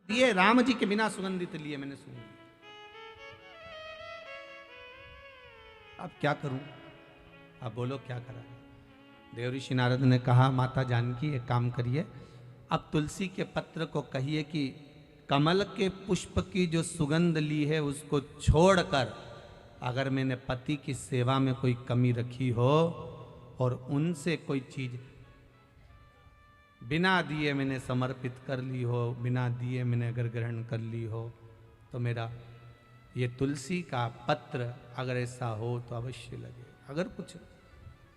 दिए राम जी के बिना सुगंधित लिए मैंने सुन लिया। अब क्या करूं? अब बोलो क्या करा? देव ऋषि नारद ने कहा, माता जानकी एक काम करिए, अब तुलसी के पत्र को कहिए कि कमल के पुष्प की जो सुगंध ली है उसको छोड़कर अगर मैंने पति की सेवा में कोई कमी रखी हो और उनसे कोई चीज बिना दिए मैंने समर्पित कर ली हो, बिना दिए मैंने अगर ग्रहण कर ली हो, तो मेरा ये तुलसी का पत्र अगर ऐसा हो तो अवश्य लगे। अगर कुछ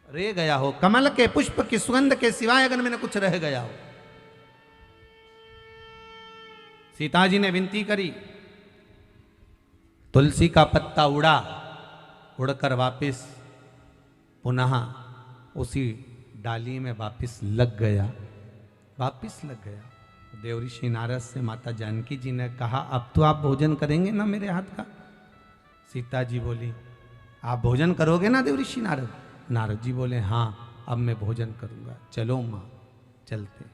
रह गया हो, कमल के पुष्प की सुगंध के सिवाय अगर मैंने कुछ रह गया हो। सीता जी ने विनती करी, तुलसी का पत्ता उड़ा, उड़कर वापस पुनः उसी डाली में वापस लग गया, वापस लग गया। देव ऋषि नारद से माता जानकी जी ने कहा, अब तो आप भोजन करेंगे ना मेरे हाथ का? सीता जी बोली, आप भोजन करोगे ना देव ऋषि नारद? नारद जी बोले, हाँ अब मैं भोजन करूंगा, चलो मां चलते।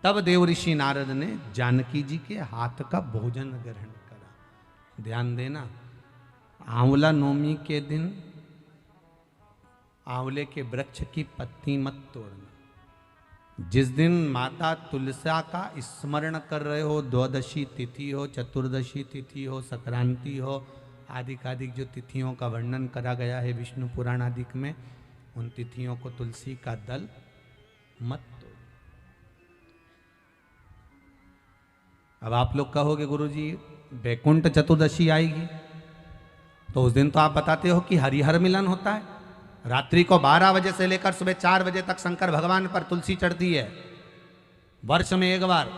तब देव ऋषि नारद ने जानकी जी के हाथ का भोजन ग्रहण करा। ध्यान देना, आंवला नवमी के दिन आंवले के वृक्ष की पत्ती मत तोड़ना। जिस दिन माता तुलसा का स्मरण कर रहे हो, द्वादशी तिथि हो, चतुर्दशी तिथि हो, संक्रांति हो, आदिकादिक जो तिथियों का वर्णन करा गया है विष्णु पुराण आदिक में, उन तिथियों को तुलसी का दल मत तोड़ो। अब आप लोग कहोगे गुरुजी वैकुंठ चतुर्दशी आएगी, तो उस दिन तो आप बताते हो कि हरिहर मिलन होता है। रात्रि को 12 बजे से लेकर सुबह 4 बजे तक शंकर भगवान पर तुलसी चढ़ती है, वर्ष में एक बार।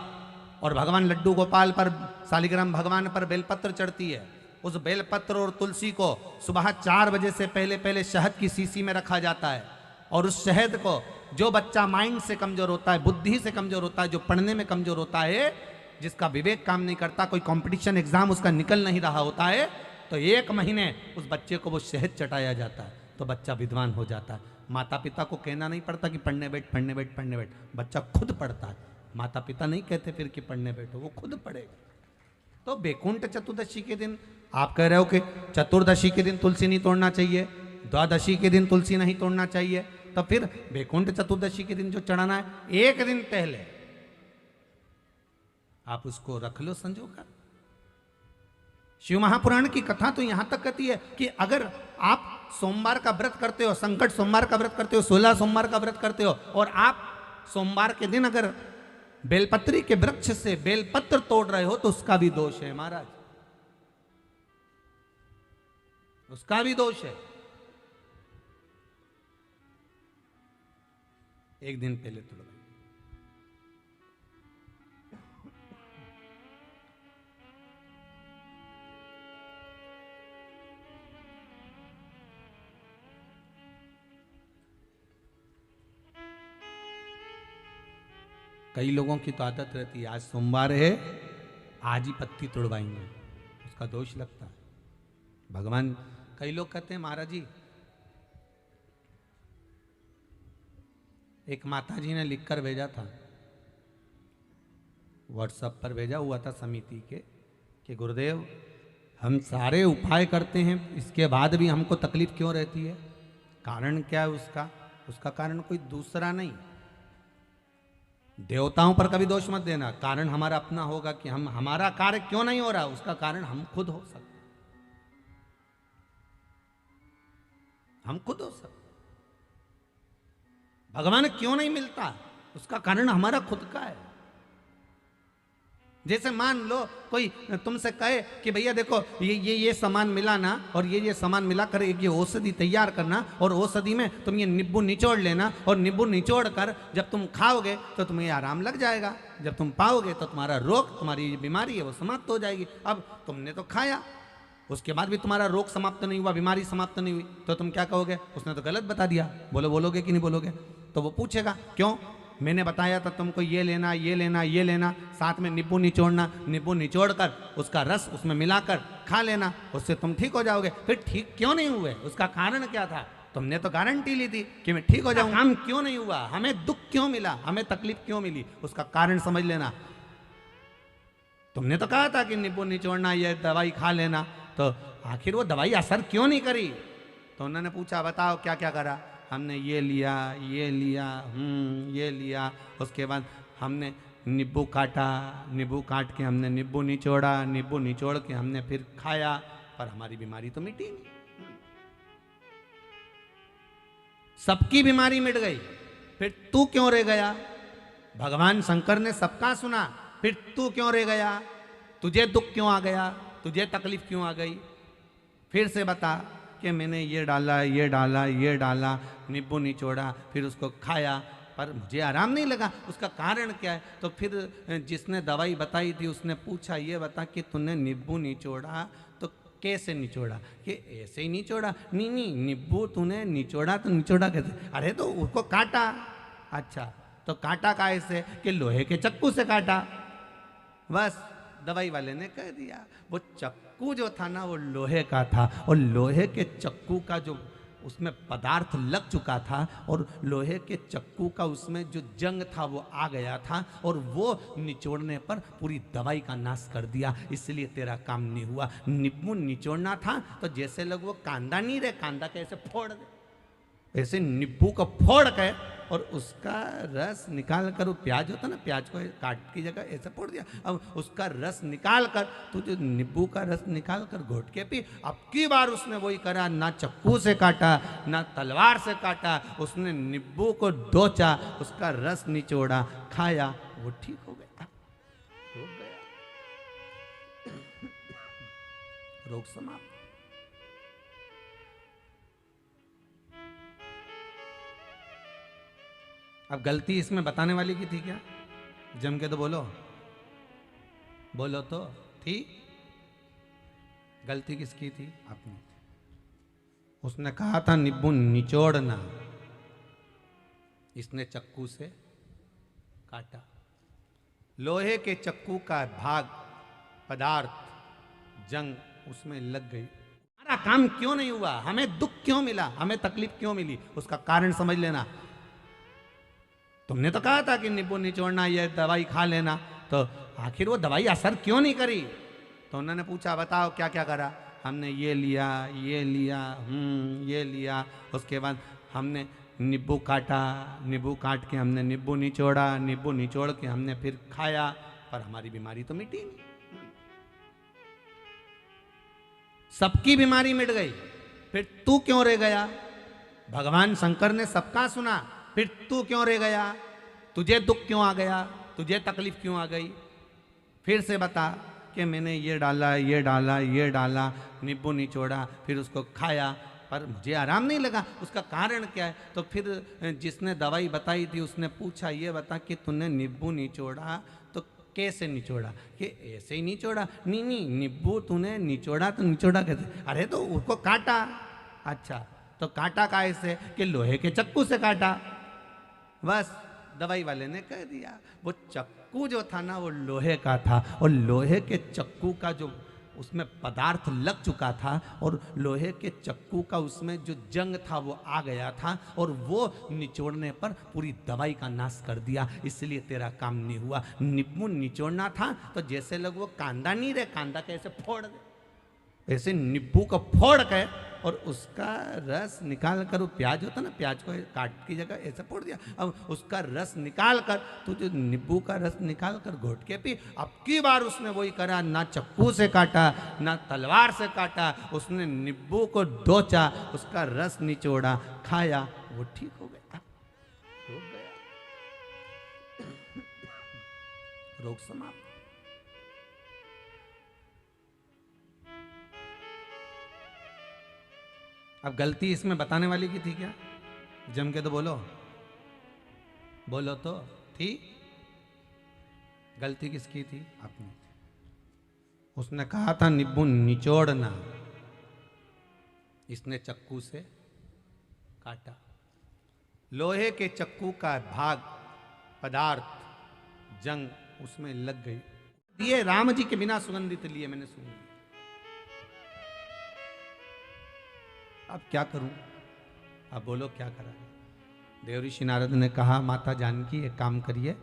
और भगवान लड्डू गोपाल पर, शालिग्राम भगवान पर बेलपत्र चढ़ती है। उस बेलपत्र और तुलसी को सुबह 4 बजे से पहले पहले शहद की शीशी में रखा जाता है। और उस शहद को जो बच्चा माइंड से कमजोर होता है, बुद्धि से कमजोर होता है, जो पढ़ने में कमजोर होता है, जिसका विवेक काम नहीं करता, कोई कंपटीशन एग्जाम उसका निकल नहीं रहा होता है, तो 1 महीने उस बच्चे को वो शहद चटाया जाता है, तो बच्चा विद्वान हो जाता है। माता पिता को कहना नहीं पड़ता कि पढ़ने बैठ पढ़ने बैठ पढ़ने बैठ, बच्चा खुद पढ़ता है। माता पिता नहीं कहते फिर कि पढ़ने बैठो, वो खुद पढ़ेगा। तो वैकुंठ चतुर्दशी के दिन आप कह रहे हो कि चतुर्दशी के दिन तुलसी नहीं तोड़ना चाहिए, द्वादशी के दिन तुलसी नहीं तोड़ना चाहिए, तो फिर वैकुंठ चतुर्दशी के दिन जो चढ़ाना है, 1 दिन पहले आप उसको रख लो संजो कर। शिव महापुराण की कथा तो यहां तक कहती है कि अगर आप सोमवार का व्रत करते हो, संकट सोमवार का व्रत करते हो, 16 सोमवार का व्रत करते हो, और आप सोमवार के दिन अगर बेलपत्री के वृक्ष से बेलपत्र तोड़ रहे हो, तो उसका भी दोष है महाराज, उसका भी दोष है। 1 दिन पहले तोड़ो। कई लोगों की तो आदत रहती है, आज सोमवार है आज ही पत्ती तोड़वाएंगे, उसका दोष लगता है। भगवान, कई लोग कहते हैं महाराज जी, एक माता जी ने लिखकर भेजा था, व्हाट्सएप पर भेजा हुआ था समिति के, कि गुरुदेव हम सारे उपाय करते हैं, इसके बाद भी हमको तकलीफ क्यों रहती है? कारण क्या है उसका? उसका कारण कोई दूसरा नहीं। देवताओं पर कभी दोष मत देना, कारण हमारा अपना होगा कि हमारा कार्य क्यों नहीं हो रहा, उसका कारण हम खुद हो सकते, हम खुद हो सकते। भगवान क्यों नहीं मिलता, उसका कारण हमारा खुद का है। जैसे मान लो कोई तुमसे कहे कि भैया देखो ये सामान मिला ना, और ये सामान मिलाकर एक ये औषधि तैयार करना, और औषधि में तुम ये नींबू निचोड़ लेना, और नींबू निचोड़ कर जब तुम खाओगे तो तुम्हें आराम लग जाएगा, जब तुम पाओगे तो तुम्हारा रोग, तुम्हारी बीमारी है वो समाप्त हो जाएगी। अब तुमने तो खाया, उसके बाद भी तुम्हारा रोग समाप्त नहीं हुआ, बीमारी समाप्त नहीं हुई, तो तुम क्या कहोगे? उसने तो गलत बता दिया। बोलोगे कि नहीं बोलोगे? तो वो पूछेगा क्यों, मैंने बताया था तुमको ये लेना ये लेना ये लेना, साथ में नींबू निचोड़ना, नींबू निचोड़ कर उसका रस उसमें मिलाकर खा लेना, उससे तुम ठीक हो जाओगे। फिर ठीक क्यों नहीं हुए, उसका कारण क्या था? तुमने तो गारंटी ली थी कि मैं ठीक हो जाऊंगा, काम क्यों नहीं हुआ, हमें दुख क्यों मिला, हमें तकलीफ क्यों मिली, उसका कारण समझ लेना। तुमने तो कहा था कि नींबू निचोड़ना, ये दवाई खा लेना, तो आखिर वो दवाई असर क्यों नहीं करी? तो उन्होंने पूछा बताओ क्या क्या करा। हमने ये लिया, ये लिया, ये लिया। उसके बाद हमने नींबू काटा, नींबू काट के हमने नींबू निचोड़ा, नींबू निचोड़ के हमने फिर खाया, पर हमारी बीमारी तो मिटी नहीं। सबकी बीमारी मिट गई, फिर तू क्यों रह गया? भगवान शंकर ने सबका सुना, फिर तू क्यों रह गया? तुझे दुख क्यों आ गया? तुझे तकलीफ क्यों आ गई? फिर से बता कि मैंने ये डाला, ये डाला, ये डाला, नींबू निचोड़ा, फिर उसको खाया, पर मुझे आराम नहीं लगा। उसका कारण क्या है? तो फिर जिसने दवाई बताई थी उसने पूछा ये बता कि तूने नींबू निचोड़ा तो कैसे निचोड़ा? कि ऐसे ही निचोड़ा। नहीं नहीं, नींबू तूने निचोड़ा तो निचोड़ा कैसे? अरे तो उसको काटा। अच्छा, तो काटा कैसे? कि लोहे के चक्कू से काटा। बस दवाई वाले ने कह दिया वो चक्कू जो था ना वो लोहे का था, और लोहे के चक्कू का जो उसमें पदार्थ लग चुका था, और लोहे के चक्कू का उसमें जो जंग था वो आ गया था, और वो निचोड़ने पर पूरी दवाई का नाश कर दिया, इसलिए तेरा काम नहीं हुआ। नींबू निचोड़ना था तो जैसे लोग वो कांदा नहीं रहे, कांदा कैसे फोड़ दे, ऐसे नींबू को फोड़ के और उसका रस निकाल कर, वो प्याज होता ना, प्याज को काट की जगह ऐसे फोड़ दिया, अब उसका रस निकाल कर तू जो नींबू का रस निकाल कर घोट के पी। अब की बार उसने वही करा, ना चक्कू से काटा ना तलवार से काटा, उसने नींबू को डोचा, उसका रस निचोड़ा, खाया, वो ठीक हो गया, हो गया, रोग समाप्त। अब गलती इसमें बताने वाली की थी क्या? जम के तो बोलो, बोलो तो थी। गलती किसकी थी? अपनी। उसने कहा था नींबू निचोड़ना, इसने चक्कू से काटा। लोहे के चक्कू का भाग पदार्थ जंग उसमें लग गई। हमारा काम क्यों नहीं हुआ? हमें दुख क्यों मिला? हमें तकलीफ क्यों मिली? उसका कारण समझ लेना। तुमने तो कहा था कि नींबू निचोड़ना, ये दवाई खा लेना, तो आखिर वो दवाई असर क्यों नहीं करी? तो उन्होंने पूछा बताओ क्या क्या करा। हमने ये लिया, ये लिया, ये लिया। उसके बाद हमने नींबू काटा, नींबू काट के हमने नींबू निचोड़ा, नींबू निचोड़ के हमने फिर खाया, पर हमारी बीमारी तो मिटी नहीं। सबकी बीमारी मिट गई, फिर तू क्यों रह गया? भगवान शंकर ने सबका सुना, फिर तू क्यों रह गया? तुझे दुख क्यों आ गया? तुझे तकलीफ क्यों आ गई? फिर से बता कि मैंने ये डाला, ये डाला, ये डाला, नींबू निचोड़ा, फिर उसको खाया, पर मुझे आराम नहीं लगा। उसका कारण क्या है? तो फिर जिसने दवाई बताई थी उसने पूछा ये बता कि तूने नींबू निचोड़ा तो कैसे निचोड़ा? कि ऐसे ही निचोड़ा। नहीं नहीं, नींबू तूने निचोड़ा तो निचोड़ा कैसे? अरे तो उसको काटा। अच्छा, तो काटा कैसे? कि लोहे के चक्कू से काटा। बस दवाई वाले ने कह दिया वो चक्कू जो था ना वो लोहे का था, और लोहे के चक्कू का जो उसमें पदार्थ लग चुका था, और लोहे के चक्कू का उसमें जो जंग था वो आ गया था, और वो निचोड़ने पर पूरी दवाई का नाश कर दिया, इसलिए तेरा काम नहीं हुआ। नींबू निचोड़ना था तो जैसे लोग वो कांदा नहीं रहे, कांदा कैसे फोड़ दे, ऐसे नींबू को फोड़ के और उसका रस निकाल कर, वो प्याज होता ना, प्याज को काट की जगह ऐसे फोड़ दिया, अब उसका रस निकाल कर तू जो नींबू का रस निकाल कर घोट के पी। अब की बार उसने वही करा, ना चक्कू से काटा ना तलवार से काटा, उसने नींबू को डोचा, उसका रस निचोड़ा, खाया, वो ठीक हो गया, हो गया, रोग समाप्त। अब गलती इसमें बताने वाली की थी क्या? जम के तो बोलो, बोलो तो थी। गलती किसकी थी? अपनी। उसने कहा था नींबू निचोड़ना, इसने चक्कू से काटा। लोहे के चक्कू का भाग पदार्थ जंग उसमें लग गई। ये राम जी के बिना सुगंधित लिए मैंने सुन लिया। अब क्या करूं? अब बोलो क्या करा? देवऋषि नारद ने कहा माता जानकी एक काम करिए,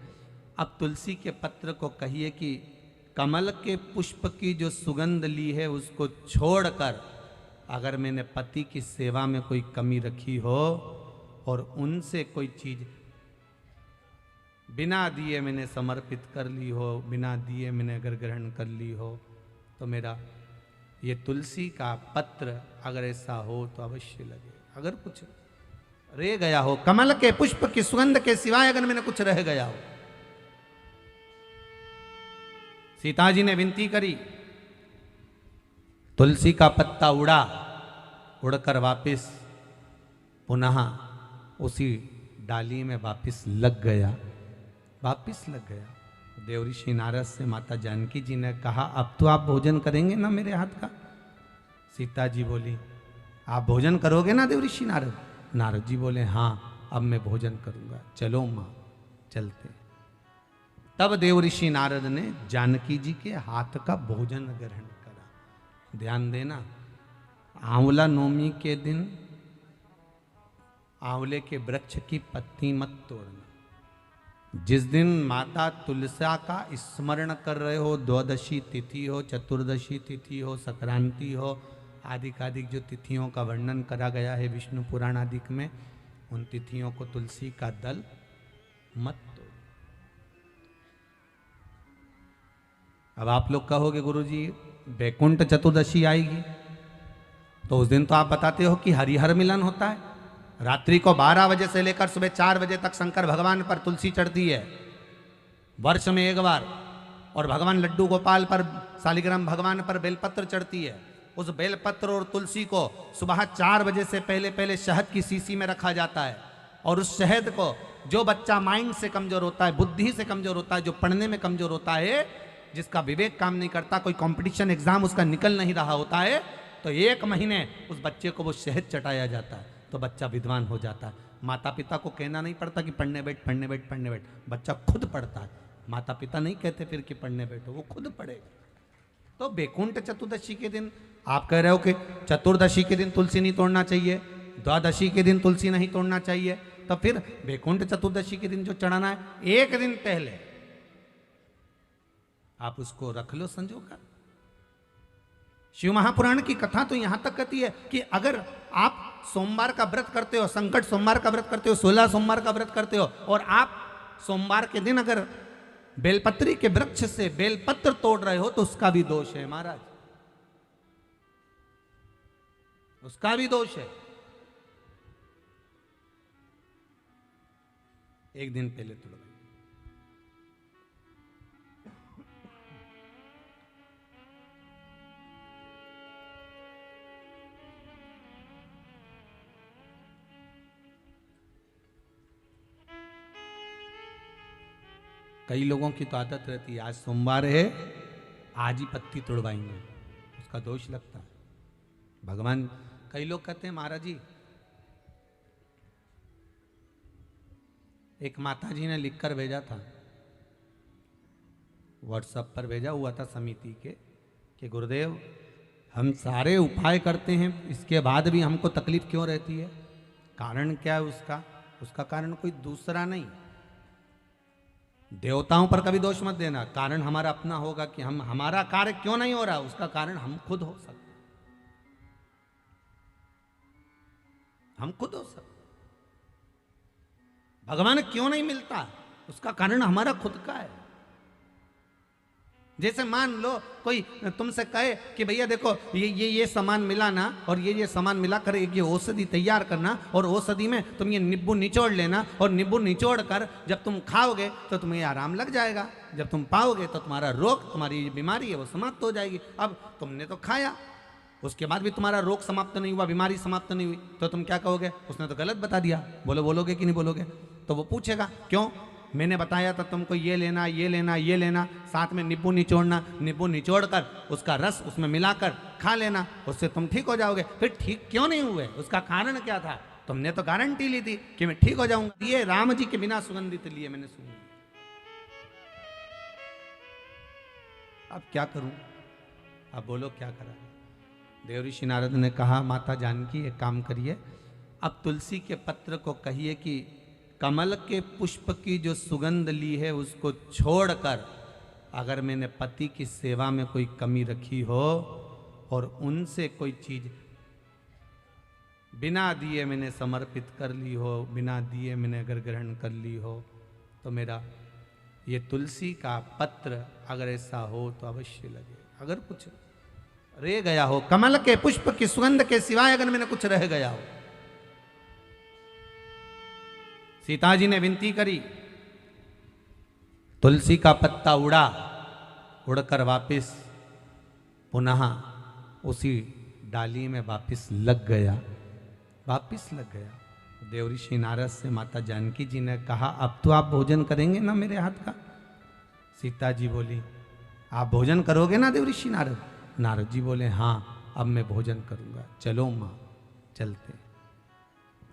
अब तुलसी के पत्र को कहिए कि कमल के पुष्प की जो सुगंध ली है उसको छोड़कर अगर मैंने पति की सेवा में कोई कमी रखी हो और उनसे कोई चीज बिना दिए मैंने समर्पित कर ली हो, बिना दिए मैंने अगर ग्रहण कर ली हो, तो मेरा ये तुलसी का पत्र अगर ऐसा हो तो अवश्य लगे। अगर कुछ रह गया हो, कमल के पुष्प की सुगंध के सिवाय अगर मैंने कुछ रह गया हो। सीता जी ने विनती करी, तुलसी का पत्ता उड़ा, उड़कर वापस पुनः उसी डाली में वापस लग गया, वापस लग गया। देवऋषि नारद से माता जानकी जी ने कहा, अब तो आप भोजन करेंगे ना मेरे हाथ का? सीता जी बोली, आप भोजन करोगे ना देवऋषि नारद? नारद जी बोले, हाँ अब मैं भोजन करूंगा, चलो मां चलते। तब देवऋषि नारद ने जानकी जी के हाथ का भोजन ग्रहण करा। ध्यान देना, आंवला नवमी के दिन आंवले के वृक्ष की पत्ती मत तोड़ना। जिस दिन माता तुलसा का स्मरण कर रहे हो, द्वादशी तिथि हो, चतुर्दशी तिथि हो, संक्रांति हो, आदिकादिक जो तिथियों का वर्णन करा गया है विष्णु पुराण आदिक में, उन तिथियों को तुलसी का दल मत तोड़ो। अब आप लोग कहोगे गुरुजी वैकुंठ चतुर्दशी आएगी, तो उस दिन तो आप बताते हो कि हरिहर मिलन होता है। रात्रि को 12 बजे से लेकर सुबह 4 बजे तक शंकर भगवान पर तुलसी चढ़ती है, वर्ष में एक बार। और भगवान लड्डू गोपाल पर, शालिग्राम भगवान पर बेलपत्र चढ़ती है। उस बेलपत्र और तुलसी को सुबह 4 बजे से पहले पहले शहद की शीशी में रखा जाता है। और उस शहद को जो बच्चा माइंड से कमजोर होता है, बुद्धि से कमजोर होता है, जो पढ़ने में कमजोर होता है, जिसका विवेक काम नहीं करता, कोई कंपटीशन एग्जाम उसका निकल नहीं रहा होता है, तो 1 महीने उस बच्चे को वो शहद चटाया जाता है, तो बच्चा विद्वान हो जाता है। माता पिता को कहना नहीं पड़ता कि पढ़ने बैठ, पढ़ने बैठ, पढ़ने बैठ, बच्चा खुद पढ़ता है। माता पिता नहीं कहते फिर कि पढ़ने बैठो, वो खुद पढ़ेगा। तो वैकुंठ चतुर्दशी के दिन आप कह रहे हो कि चतुर्दशी के दिन तुलसी नहीं तोड़ना चाहिए, द्वादशी के दिन तुलसी नहीं तोड़ना चाहिए, तो फिर वैकुंठ चतुर्दशी के दिन जो चढ़ाना है, 1 दिन पहले आप उसको रख लो संजो कर। शिव महापुराण की कथा तो यहां तक कहती है कि अगर आप सोमवार का व्रत करते हो, संकट सोमवार का व्रत करते हो, 16 सोमवार का व्रत करते हो, और आप सोमवार के दिन अगर बेलपत्री के वृक्ष से बेलपत्र तोड़ रहे हो, तो उसका भी दोष है महाराज, उसका भी दोष है। 1 दिन पहले तोड़ो। कई लोगों की तो आदत रहती है, आज सोमवार है, आज ही पत्ती तोड़वाएंगे, उसका दोष लगता है। भगवान, कई लोग कहते हैं महाराज जी, एक माता जी ने लिखकर भेजा था, व्हाट्सएप पर भेजा हुआ था समिति के, कि गुरुदेव हम सारे उपाय करते हैं, इसके बाद भी हमको तकलीफ क्यों रहती है? कारण क्या है उसका? उसका कारण कोई दूसरा नहीं। देवताओं पर कभी दोष मत देना, कारण हमारा अपना होगा कि हमारा कार्य क्यों नहीं हो रहा, उसका कारण हम खुद हो सकते, हम खुद हो सकते। भगवान क्यों नहीं मिलता, उसका कारण हमारा खुद का है। जैसे मान लो कोई तुमसे कहे कि भैया देखो ये सामान मिला ना, और ये सामान मिला कर ये औषधि तैयार करना, और औषधि में तुम ये नींबू निचोड़ लेना, और नींबू निचोड़ कर जब तुम खाओगे तो तुम्हें आराम लग जाएगा, जब तुम पाओगे तो तुम्हारा रोग, तुम्हारी ये बीमारी है वो समाप्त हो जाएगी। अब तुमने तो खाया, उसके बाद भी तुम्हारा रोग समाप्त नहीं हुआ, बीमारी समाप्त नहीं हुई, तो तुम क्या कहोगे? उसने तो गलत बता दिया। बोलोगे कि नहीं बोलोगे? तो वो पूछेगा क्यों, मैंने बताया था तुमको ये लेना, ये लेना, ये लेना, साथ में नींबू निचोड़ना, नींबू निचोड़ कर उसका रस उसमें मिलाकर खा लेना, उससे तुम ठीक हो जाओगे। फिर ठीक क्यों नहीं हुए, उसका कारण क्या था? तुमने तो गारंटी ली थी कि मैं ठीक हो जाऊंगा। ये राम जी के बिना सुगंधित लिए मैंने सुन। अब क्या करूं? अब बोलो क्या करा? देवऋषि नारद ने कहा, माता जानकी एक काम करिए, अब तुलसी के पत्र को कहिए कि कमल के पुष्प की जो सुगंध ली है उसको छोड़कर अगर मैंने पति की सेवा में कोई कमी रखी हो और उनसे कोई चीज बिना दिए मैंने समर्पित कर ली हो, बिना दिए मैंने अगर ग्रहण कर ली हो, तो मेरा ये तुलसी का पत्र अगर ऐसा हो तो अवश्य लगे। अगर कुछ रह गया हो, कमल के पुष्प की सुगंध के सिवाय अगर मैंने कुछ रह गया हो। सीता जी ने विनती करी, तुलसी का पत्ता उड़ा, उड़कर वापस पुनः उसी डाली में वापस लग गया, वापस लग गया। देवऋषि नारद से माता जानकी जी ने कहा, अब तो आप भोजन करेंगे ना मेरे हाथ का? सीता जी बोली, आप भोजन करोगे ना देवऋषि नारद? नारद जी बोले, हाँ अब मैं भोजन करूंगा, चलो मां चलते।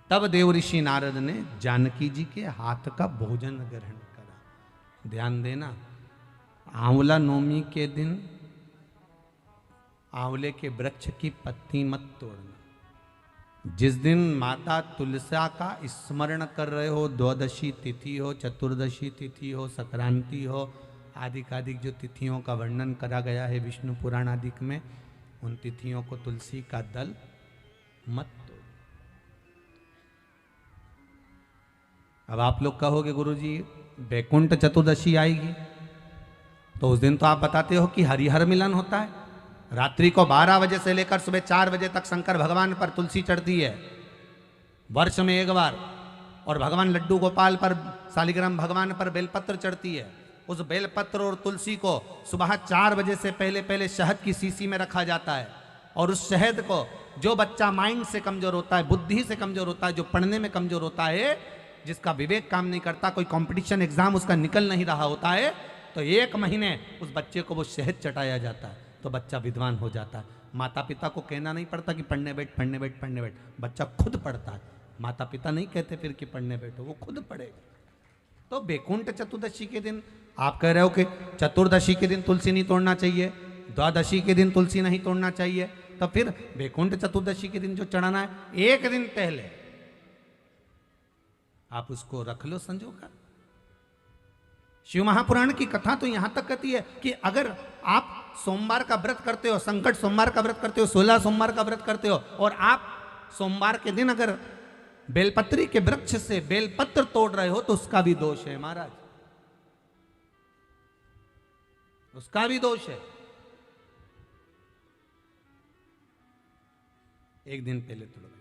तब देवऋषि नारद ने जानकी जी के हाथ का भोजन ग्रहण करा। ध्यान देना, आंवला नवमी के दिन आंवले के वृक्ष की पत्ती मत तोड़ना। जिस दिन माता तुलसा का स्मरण कर रहे हो, द्वादशी तिथि हो, चतुर्दशी तिथि हो, संक्रांति हो, आदिकादिक जो तिथियों का वर्णन करा गया है विष्णु पुराण आदिक में, उन तिथियों को तुलसी का दल मत तोड़। अब आप लोग कहोगे गुरुजी वैकुंठ चतुर्दशी आएगी, तो उस दिन तो आप बताते हो कि हरिहर मिलन होता है। रात्रि को 12 बजे से लेकर सुबह 4 बजे तक शंकर भगवान पर तुलसी चढ़ती है, वर्ष में एक बार। और भगवान लड्डू गोपाल पर, शालिग्राम भगवान पर बेलपत्र चढ़ती है। उस बेलपत्र और तुलसी को सुबह 4 बजे से पहले पहले शहद की शीशी में रखा जाता है। और उस शहद को जो बच्चा माइंड से कमजोर होता है, बुद्धि से कमजोर होता है, जो पढ़ने में कमजोर होता है, जिसका विवेक काम नहीं करता, कोई कंपटीशन एग्जाम उसका निकल नहीं रहा होता है, तो 1 महीने उस बच्चे को वो शहद चटाया जाता है, तो बच्चा विद्वान हो जाता है। माता पिता को कहना नहीं पड़ता कि पढ़ने बैठ पढ़ने बैठ पढ़ने बैठ, बच्चा खुद पढ़ता है। माता पिता नहीं कहते फिर कि पढ़ने बैठो, वो खुद पढ़ेगा। तो वैकुंठ चतुर्दशी के दिन आप कह रहे हो कि चतुर्दशी के दिन तुलसी नहीं तोड़ना चाहिए, द्वादशी के दिन तुलसी नहीं तोड़ना चाहिए, तो फिर वैकुंठ चतुर्दशी के दिन जो चढ़ाना है, 1 दिन पहले आप उसको रख लो संजोकर। शिव महापुराण की कथा तो यहां तक कहती है कि अगर आप सोमवार का व्रत करते हो, संकट सोमवार का व्रत करते हो, 16 सोमवार का व्रत करते हो, और आप सोमवार के दिन अगर बेलपत्री के वृक्ष से बेलपत्र तोड़ रहे हो, तो उसका भी दोष है महाराज, उसका भी दोष है। 1 दिन पहले तोड़।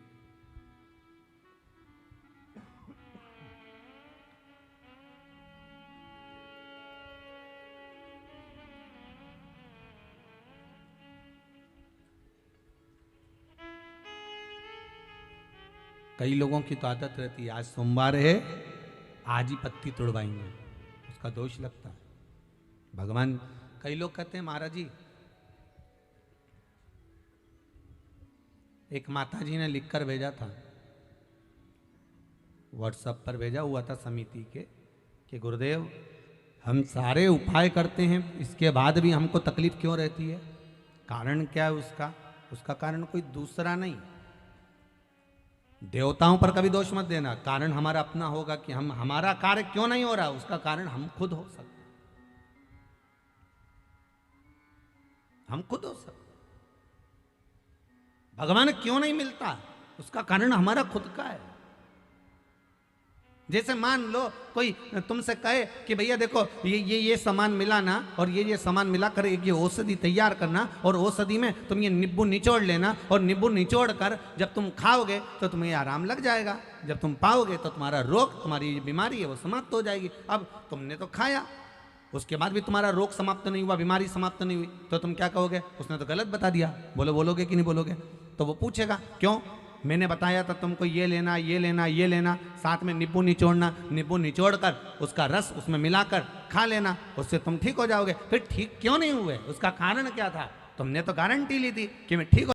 कई लोगों की तो आदत रहती है, आज सोमवार है आज ही पत्ती तोड़वाएंगे, उसका दोष लगता है। भगवान, कई लोग कहते हैं महाराज जी, एक माता जी ने लिखकर भेजा था, व्हाट्सएप पर भेजा हुआ था समिति के, कि गुरुदेव हम सारे उपाय करते हैं, इसके बाद भी हमको तकलीफ क्यों रहती है? कारण क्या है उसका? उसका कारण कोई दूसरा नहीं। देवताओं पर कभी दोष मत देना, कारण हमारा अपना होगा कि हम, हमारा कार्य क्यों नहीं हो रहा, उसका कारण हम खुद हो सकते, हम खुद हो सकते। भगवान क्यों नहीं मिलता, उसका कारण हमारा खुद का है। जैसे मान लो कोई तुमसे कहे कि भैया देखो ये सामान मिला ना, और ये सामान मिला कर एक ये औषधि तैयार करना, और औषधि में तुम ये नींबू निचोड़ लेना, और नींबू निचोड़ कर जब तुम खाओगे तो तुम्हें आराम लग जाएगा, जब तुम पाओगे तो तुम्हारा रोग, तुम्हारी बीमारी है वो समाप्त हो जाएगी। अब तुमने तो खाया, उसके बाद भी तुम्हारा रोग समाप्त नहीं हुआ, बीमारी समाप्त नहीं हुई, तो तुम क्या कहोगे? उसने तो गलत बता दिया। बोलोगे कि नहीं बोलोगे? तो वो पूछेगा क्यों, मैंने बताया था तुमको ये लेना ये लेना ये लेना, साथ में नींबू निचोड़ना, नींबू निचोड़ कर उसका रस उसमें मिलाकर खा लेना, उससे तुम ठीक हो जाओगे। फिर ठीक क्यों नहीं हुए, उसका कारण क्या था? तुमने तो गारंटी ली थी कि मैं ठीक